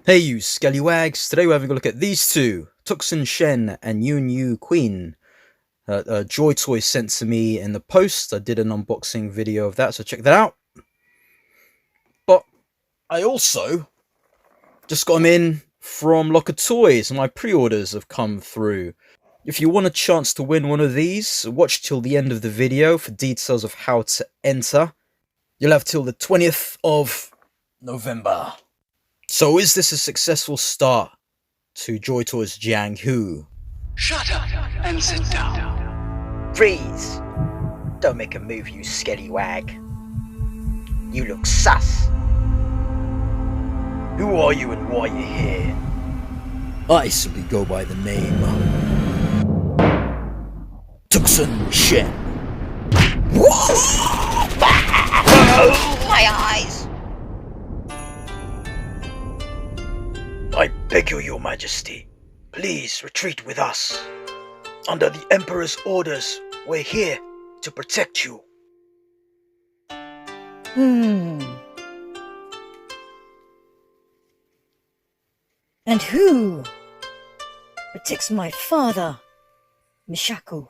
Hey you Skellywags, today we're having a look at these two, Tuxen Shen and Yunyue Qin. Joytoy sent to me in the post. I did an unboxing video of that, so check that out. But I also just got them in from Locker Toys, and my pre-orders have come through. If you want a chance to win one of these, watch till the end of the video for details of how to enter. You'll have till the 20th of November. So is this a successful start to Joytoy's Jianghu? Shut up and sit down. Freeze! Don't make a move, you skellywag. You look sus. Who are you and why are you here? I simply go by the name Tuxen Shen. My eyes! I beg you, your majesty, please retreat with us. Under the Emperor's orders, we're here to protect you. And who protects my father, Mishaku?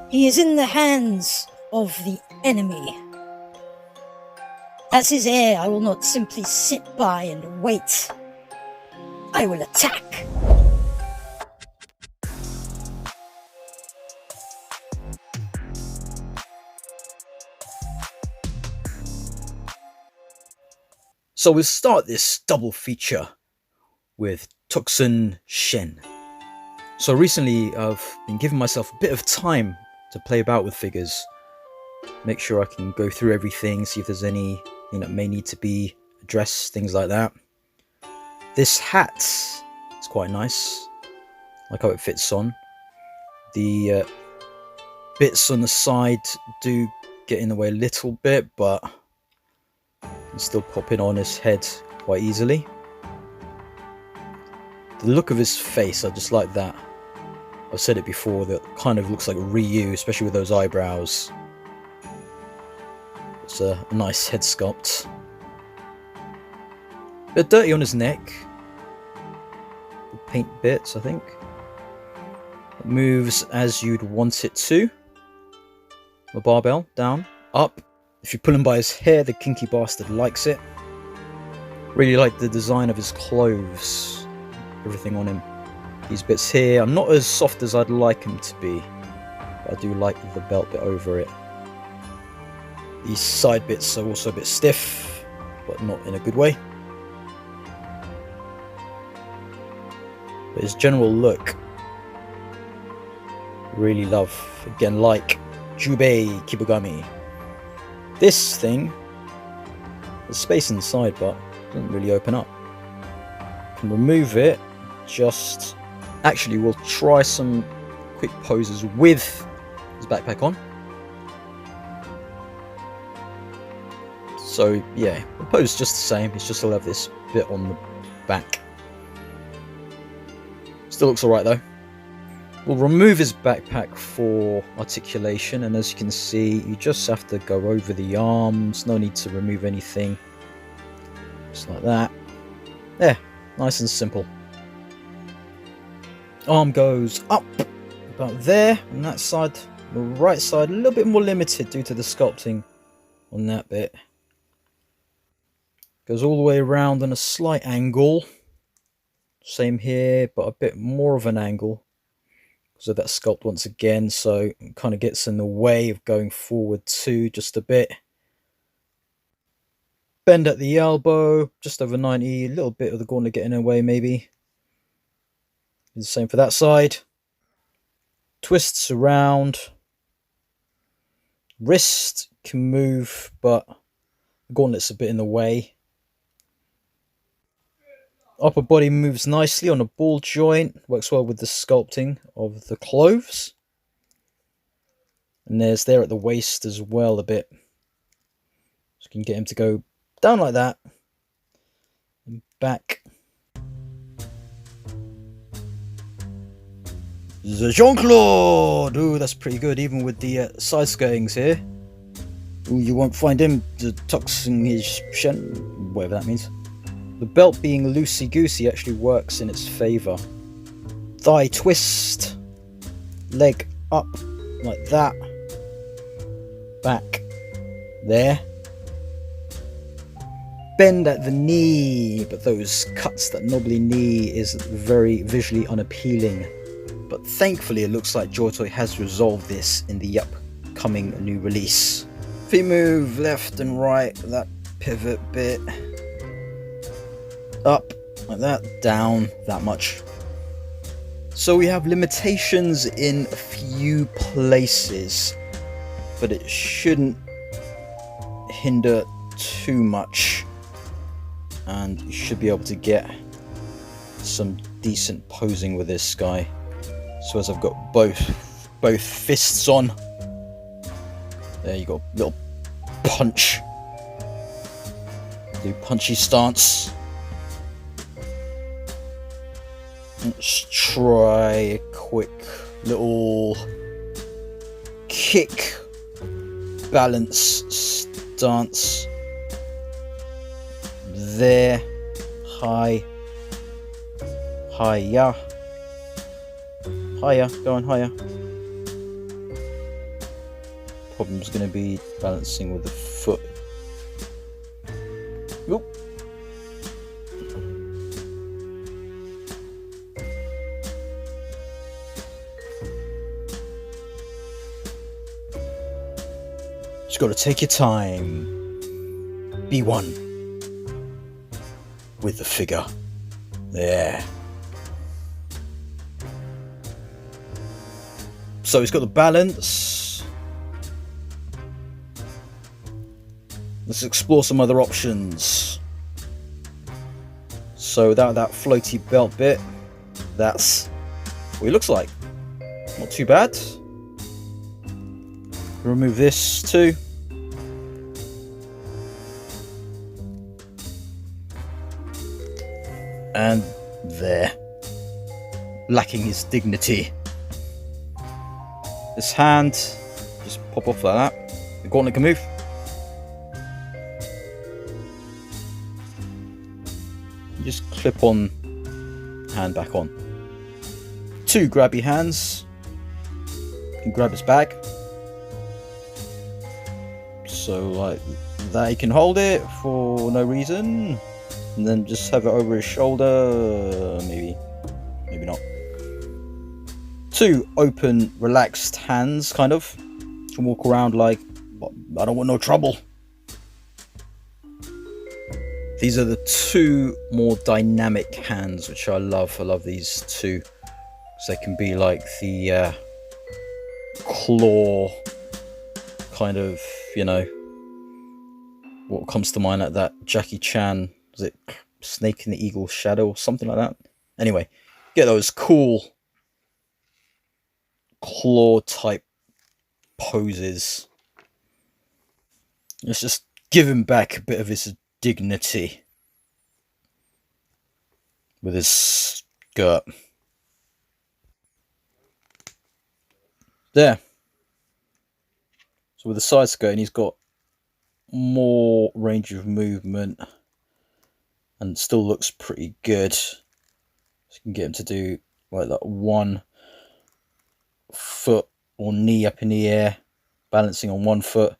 He is in the hands of the enemy. As his heir, I will not simply sit by and wait. I will attack. So we'll start this double feature with Tuxen Shen. So recently I've been giving myself a bit of time to play about with figures. Make sure I can go through everything, see if there's any that may need to be addressed, things like that. This hat is quite nice. I like how it fits on. The bits on the side do get in the way a little bit, but can still pop it on his head quite easily. The look of his face, I just like that. I've said it before, that kind of looks like Ryu, especially with those eyebrows. It's a nice head sculpt. Bit dirty on his neck. The paint bits, I think. It moves as you'd want it to. The barbell, down, up. If you pull him by his hair, the kinky bastard likes it. Really like the design of his clothes. Everything on him. These bits here are not as soft as I'd like him to be. But I do like the belt bit over it. These side bits are also a bit stiff, but not in a good way. But his general look, really love. Again, like Jubei Kibugami. This thing, there's space inside, but doesn't really open up. Can remove it. Just actually, we'll try some quick poses with his backpack on. So yeah, the pose is just the same, it's just he'll have this bit on the back. Still looks alright though. We'll remove his backpack for articulation, and as you can see, you just have to go over the arms, no need to remove anything. Just like that. There, nice and simple. Arm goes up, about there, on that side. The right side, a little bit more limited due to the sculpting on that bit. Goes all the way around on a slight angle. Same here, but a bit more of an angle because of that sculpt once again, so it kind of gets in the way of going forward too, just a bit. Bend at the elbow, just over 90, a little bit of the gauntlet getting in the way maybe. The same for that side. Twists around. Wrist can move, but the gauntlet's a bit in the way. Upper body moves nicely on a ball joint. Works well with the sculpting of the clothes. And there's there at the waist as well a bit. So you can get him to go down like that. And back. The Jean-Claude! Ooh, that's pretty good, even with the side skirtings here. Ooh, you won't find him, the Tuxen Shen, whatever that means. The belt being loosey-goosey actually works in its favour. Thigh twist. Leg up like that. Back there. Bend at the knee, but those cuts, that knobbly knee is very visually unappealing. But thankfully it looks like Joytoy has resolved this in the upcoming new release. If you move left and right, that pivot bit, up like that, down that much. So we have limitations in a few places, but it shouldn't hinder too much, and you should be able to get some decent posing with this guy. So as I've got both fists on, there you go, little punch, do punchy stance. Let's try a quick little kick balance stance. There, high, higher, higher, going higher. Problem's going to be balancing with the foot. Oop. Just got to take your time. Be one with the figure. There. So he's got the balance. Let's explore some other options. So without that floaty belt bit, that's what he looks like. Not too bad. Remove this too. And there. Lacking his dignity. This hand, just pop off like that. The gauntlet can move. Just clip on hand back on. Two grabby hands. You can grab his bag. So like that, he can hold it for no reason. And then just have it over his shoulder. Maybe not. Two open, relaxed hands, kind of. Can walk around like, I don't want no trouble. These are the two more dynamic hands, which I love. I love these two. So they can be like the claw kind of, you know, what comes to mind, like that Jackie Chan, was it Snake in the Eagle's Shadow or something like that? Anyway, get those cool claw type poses. Let's just give him back a bit of his dignity with his skirt. There. So with the side skirt, and he's got more range of movement and still looks pretty good. So you can get him to do like that one foot or knee up in the air, balancing on one foot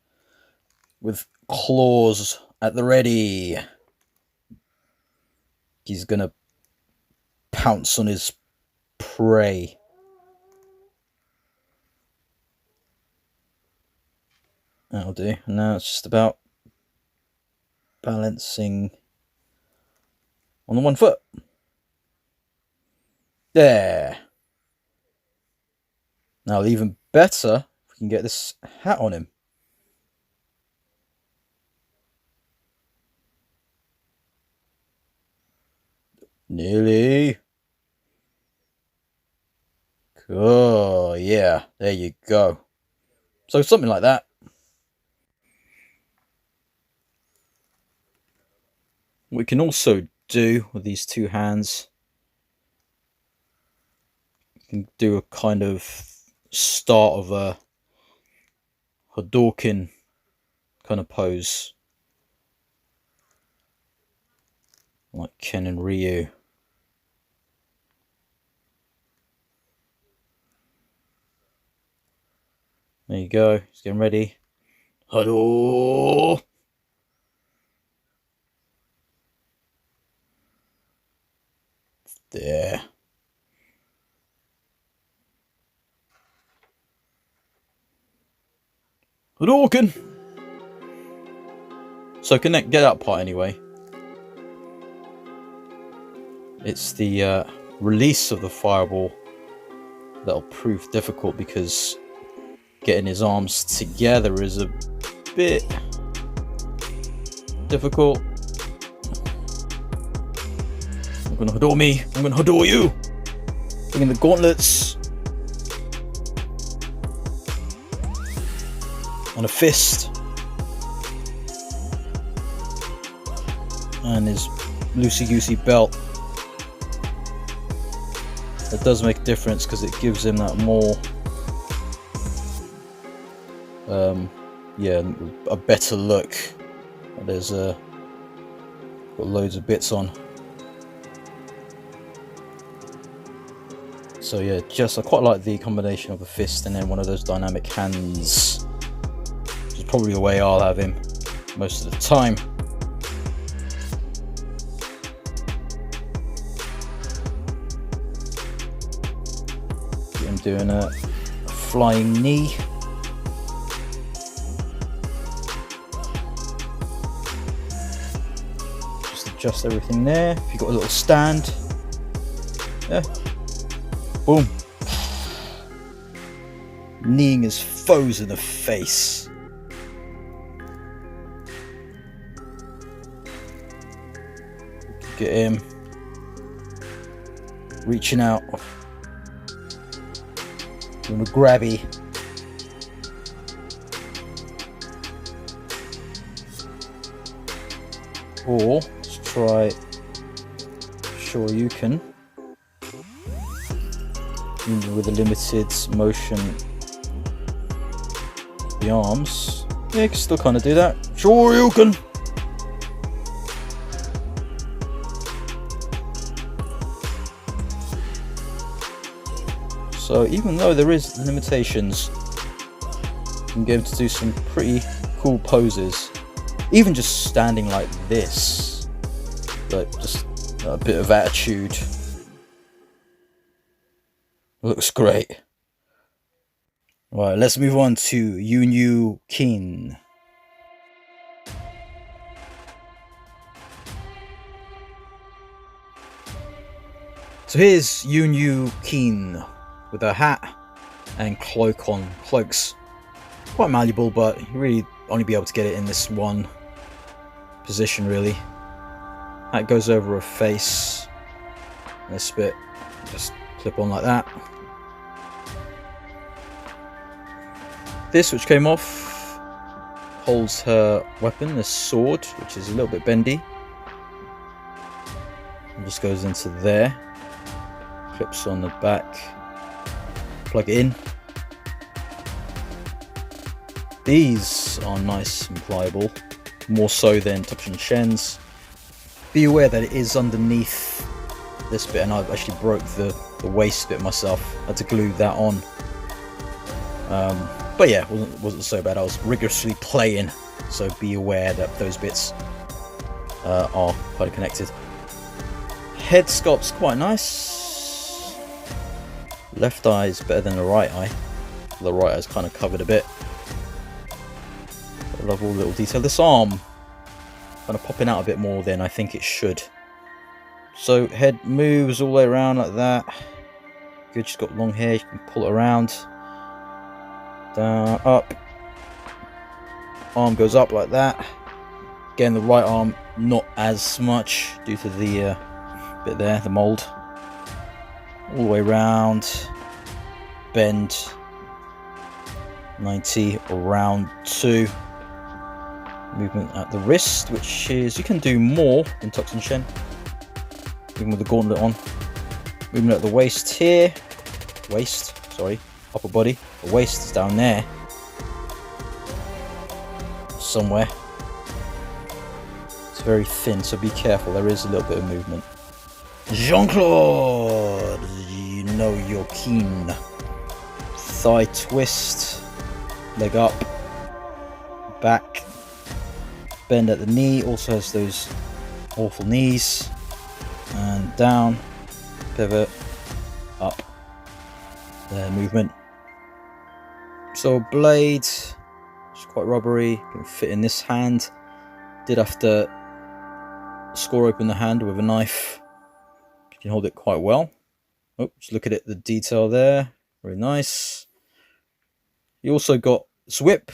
with claws at the ready. He's gonna pounce on his prey. That'll do. Now it's just about balancing on the one foot. There. Now even better, if we can get this hat on him. Nearly. Oh yeah, there you go. So something like that. We can also do with these two hands, we can do a kind of start of a Hadouken kind of pose. like Ken and Ryu. There you go. He's getting ready. Hello. There. Hadouken! So get that part anyway. It's the release of the fireball that'll prove difficult, because getting his arms together is a bit difficult. I'm gonna Hadou me. I'm gonna Hadou you. Bringing the gauntlets. And a fist. And his loosey-goosey belt. That does make a difference, because it gives him that more yeah, a better look. There's got loads of bits on. So yeah, I quite like the combination of a fist and then one of those dynamic hands, which is probably the way I'll have him most of the time. I'm doing a flying knee. Just adjust everything there. If you've got a little stand, yeah, boom. Kneeing his foes in the face. Get him reaching out. Doing a grabby. Or let's try Shoryuken. Even with a limited motion, the arms. Yeah, you can still kind of do that. Shoryuken. So even though there is limitations, you can get him to do some pretty cool poses. Even just standing like this, like just a bit of attitude. Looks great. Right, let's move on to Yunyue Qin. So here's Yunyue Qin with a hat and cloak on. Cloak's quite malleable, but you really only be able to get it in this one position, really. That goes over her face. This bit just clip on like that. This, which came off, holds her weapon, this sword, which is a little bit bendy. It just goes into there. Clips on the back. Plug it in. These are nice and pliable, more so than Tuxen Shen's. Be aware that it is underneath this bit, and I've actually broke the waist bit myself. I had to glue that on. But yeah, it wasn't so bad. I was rigorously playing, so be aware that those bits are quite connected. Head sculpt's quite nice. Left eye is better than the right eye. The right eye's kind of covered a bit. I love all the little detail. This arm kind of popping out a bit more than I think it should. So head moves all the way around like that. Good, she's got long hair, you can pull it around. Down, up. Arm goes up like that. Again, the right arm not as much due to the bit there, the mold. All the way around. Bend 90 around 2. Movement at the wrist, which is, you can do more in Tuxen Shen, even with the gauntlet on. Movement at the waist here. Upper body. The waist is down there somewhere. It's very thin, so be careful. There is a little bit of movement. Jean-Claude, Yunyue Qin. Thigh twist, leg up, back, bend at the knee. Also has those awful knees, and down, pivot, up. There, movement. So blade, it's quite rubbery. Can fit in this hand. Did have to score open the hand with a knife. You can hold it quite well. Oh, just look at it, the detail there, very nice. You also got this whip,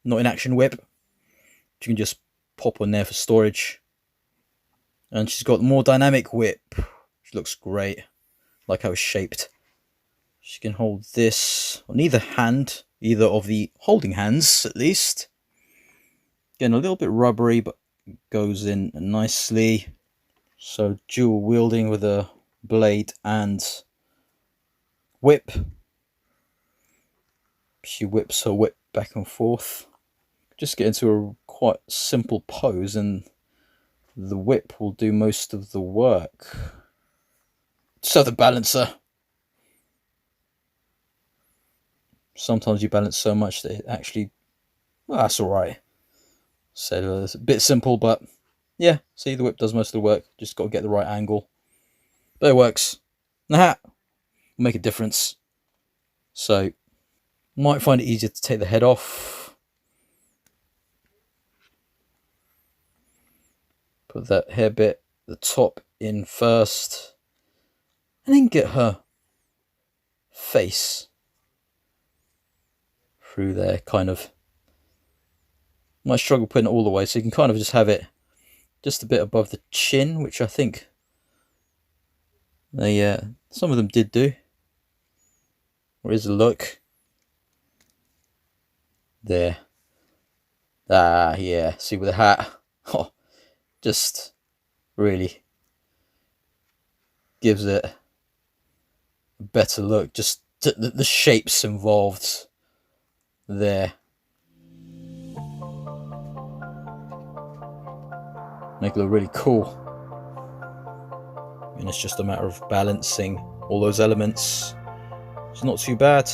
not in action whip. You can just pop on there for storage. And she's got more dynamic whip, which looks great. Like how it's shaped. She can hold this on either hand, either of the holding hands at least. Again, a little bit rubbery, but goes in nicely. So dual wielding with a blade and whip. She whips her whip back and forth. Just get into a quite simple pose and the whip will do most of the work. So the balancer. Sometimes you balance so much that it actually, well, that's alright. So it's a bit simple, but yeah, see, the whip does most of the work. Just got to get the right angle. But it works. The hat will make a difference. So might find it easier to take the head off. Put that hair bit, the top in first. And then get her face through there, kind of. Might struggle putting it all the way, so you can kind of just have it just a bit above the chin, which I think they some of them did do. Where is the look? There. Ah, yeah. See, with the hat, oh, just really gives it a better look. Just the shapes involved there make it look really cool. And it's just a matter of balancing all those elements. It's not too bad.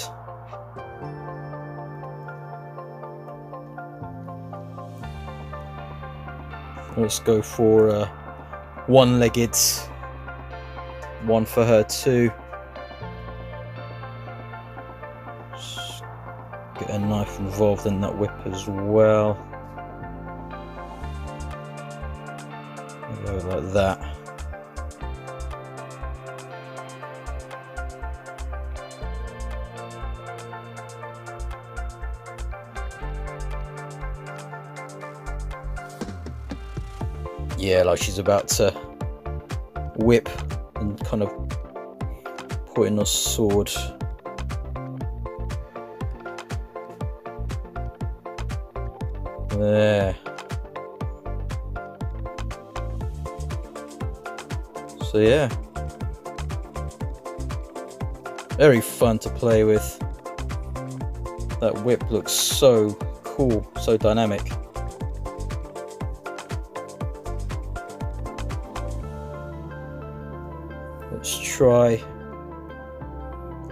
Let's go for one-legged. One for her too. Just get a knife involved in that whip as well. Go like that. Yeah, like she's about to whip and kind of putting a sword. There. So yeah, very fun to play with. That whip looks so cool, so dynamic. Let's try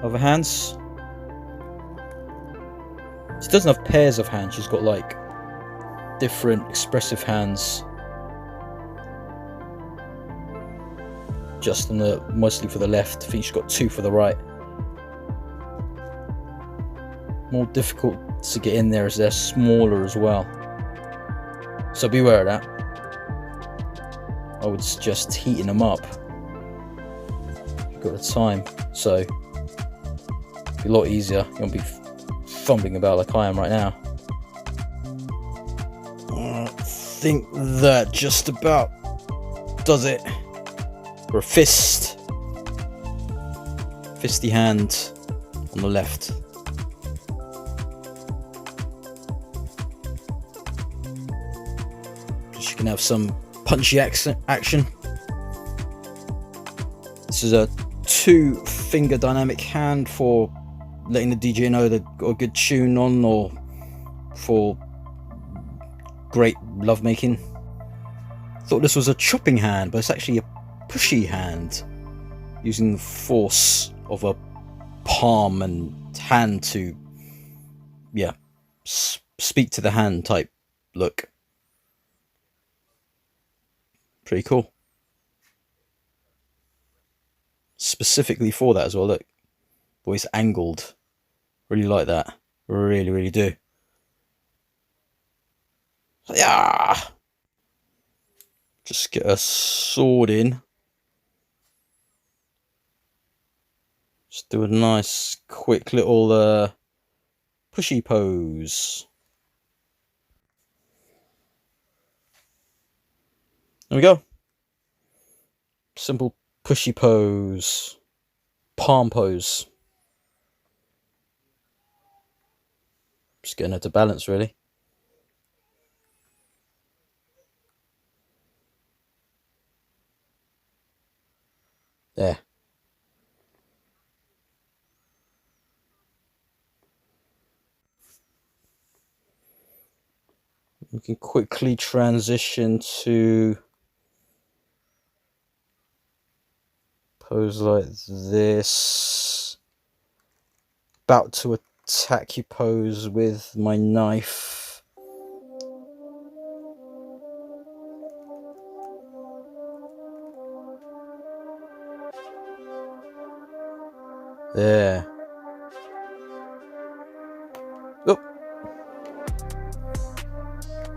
other hands. She doesn't have pairs of hands, she's got like different expressive hands. Just on the, mostly for the left. I think she's got two for the right. More difficult to get in there as they're smaller as well. So beware of that. I would suggest heating them up. You've got the time, so it'll be a lot easier. You won't be fumbling about like I am right now. I think that just about does it. For a fist. Fisty hand on the left. She can have some punchy action. This is a 2-finger dynamic hand for letting the DJ know they've got a good tune on, or for great lovemaking. Thought this was a chopping hand, but it's actually a pushy hand, using the force of a palm and hand to, yeah, speak to the hand type look. Pretty cool. Specifically for that as well, look. Voice angled. Really like that. Really, really do. Yeah. Just get a sword in. Just do a nice, quick little pushy pose. There we go. Simple pushy pose. Palm pose. Just getting her to balance, really. There. We can quickly transition to pose like this. About to attack you pose with my knife. There. Oh.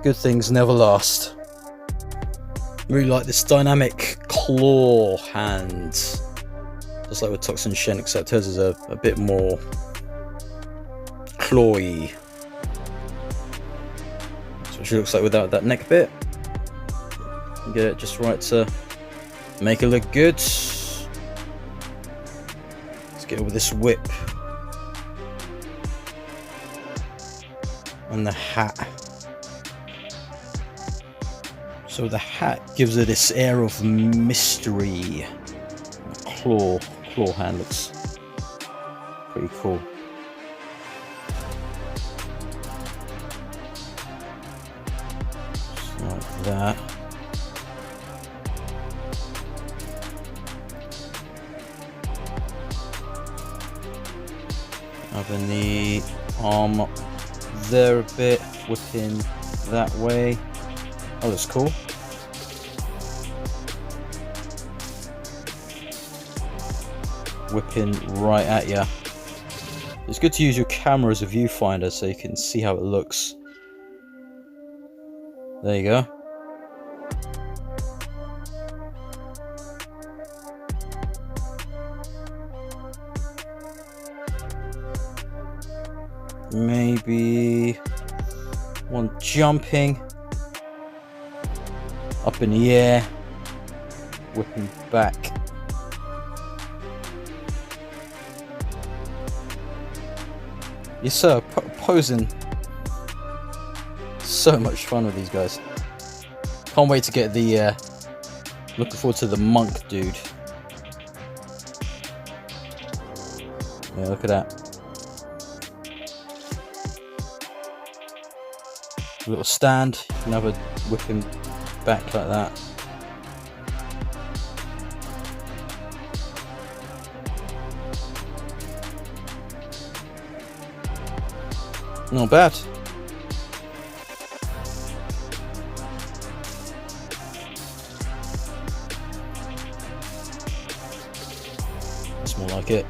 Good things never last. Really like this dynamic claw hand. Just like with Tuxen Shen, except hers is a bit more clawy. That's what she looks like without that neck bit. Get it just right to make it look good. Let's get with this whip. And the hat. So the hat gives her this air of mystery. The claw hand looks pretty cool. Just like that. Having the arm up there a bit, whipping that way. Oh, that's cool. Whipping right at you. It's good to use your camera as a viewfinder so you can see how it looks. There you go. Maybe one jumping up in the air, whipping back. Yes sir, posing. So much fun with these guys. Can't wait to get the looking forward to the monk dude. Yeah, look at that. A little stand, you can have a whip him back like that. Not bad. That's more like it.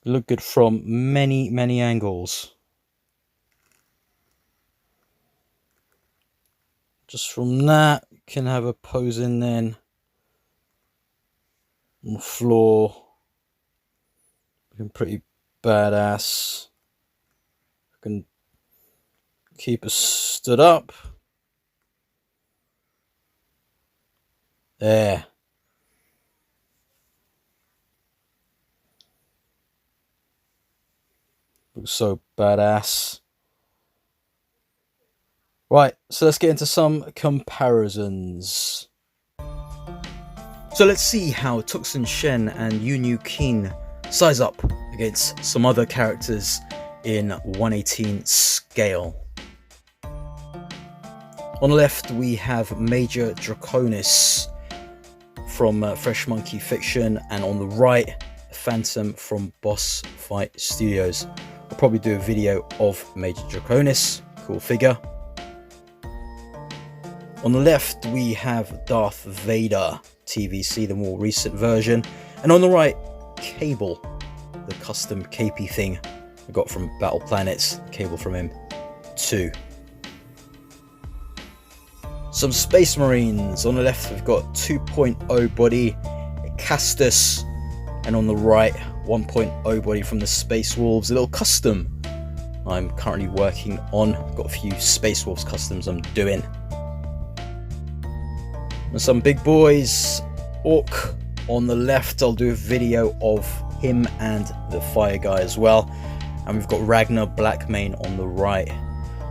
Look good from many, many angles. Just from that, you can have a pose in then on the floor. Looking pretty badass. You can keep us stood up. There. Looks so badass. Right, so let's get into some comparisons. So let's see how Tuxen Shen and Yunyue Qin size up against some other characters in 1/18 scale. On the left we have Major Draconis from Fresh Monkey Fiction, and on the right Phantom from Boss Fight Studios. I'll probably do a video of Major Draconis, cool figure. On the left we have Darth Vader TVC, the more recent version, and on the right Cable, the custom capey thing I got from Battle Planets, Cable from him too. Some Space Marines. On the left we've got 2.0 body Castus, and on the right 1.0 body from the Space Wolves, a little custom I'm currently working on. Got a few Space Wolves customs I'm doing. And some big boys. Orc on the left, I'll do a video of him and the Fire Guy as well. And we've got Ragnar Blackmane on the right,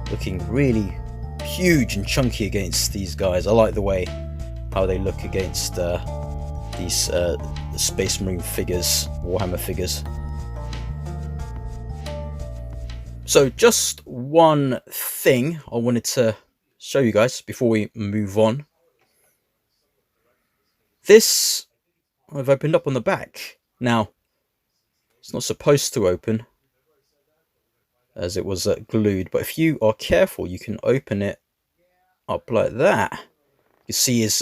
looking really huge and chunky against these guys. I like the way how they look against these the Space Marine figures, Warhammer figures. So just one thing I wanted to show you guys before we move on. This I've opened up on the back. Now, it's not supposed to open as it was glued, but if you are careful you can open it up like that. You see his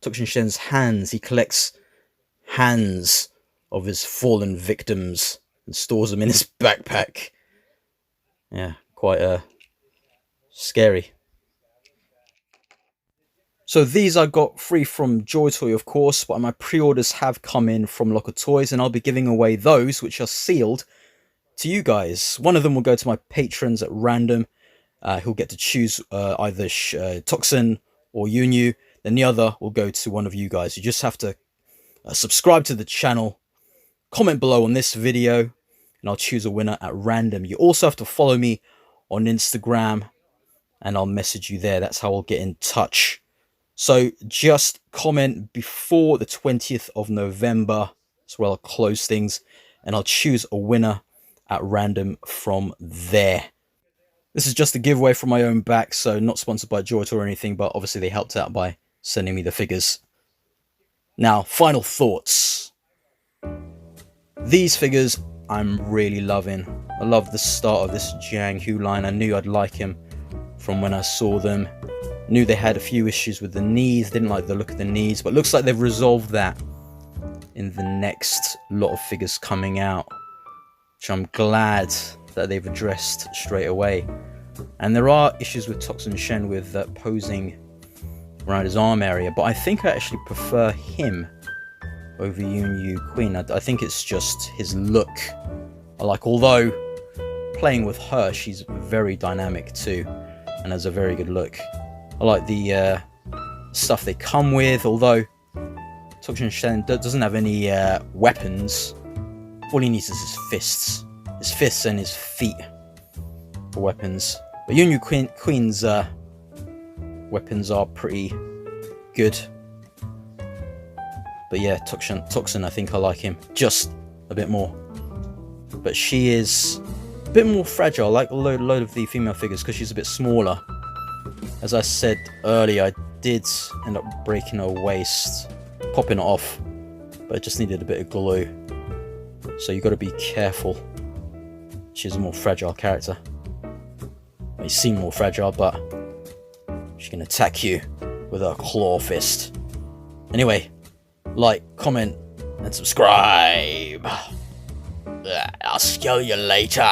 Tuxen Shen's hands. He collects hands of his fallen victims and stores them in his backpack. Yeah, quite scary. So these I got free from Joytoy, of course, but my pre-orders have come in from Locker Toys, and I'll be giving away those, which are sealed, to you guys. One of them will go to my patrons at random, who'll get to choose either Tuxen or Yunyue. Then the other will go to one of you guys. You just have to subscribe to the channel, comment below on this video, and I'll choose a winner at random. You also have to follow me on Instagram, and I'll message you there. That's how I'll get in touch. So just comment before the 20th of November. That's where I'll close things, and I'll choose a winner at random from there. This is just a giveaway from my own back, so not sponsored by Joytoy or anything, but obviously they helped out by sending me the figures. Now, final thoughts. These figures I'm really loving. I love the start of this Jianghu line. I knew I'd like him from when I saw them. Knew they had a few issues with the knees, didn't like the look of the knees, but looks like they've resolved that in the next lot of figures coming out, which I'm glad that they've addressed straight away. And there are issues with Tuxen Shen with posing around his arm area, but I think I actually prefer him over Yunyue Qin. I think it's just his look I like, although playing with her, she's very dynamic too and has a very good look. I like the stuff they come with, although Tuxen Shen doesn't have any weapons. All he needs is his fists and his feet for weapons. But Yunyue Qin's weapons are pretty good. But yeah, Tuxen, I think I like him just a bit more. But she is a bit more fragile, like a load of the female figures, because she's a bit smaller. As I said earlier, I did end up breaking her waist, popping it off, but it just needed a bit of glue. So you got to be careful. She's a more fragile character. May seem more fragile, but she can attack you with her claw fist. Anyway, like, comment, and subscribe. I'll see you later.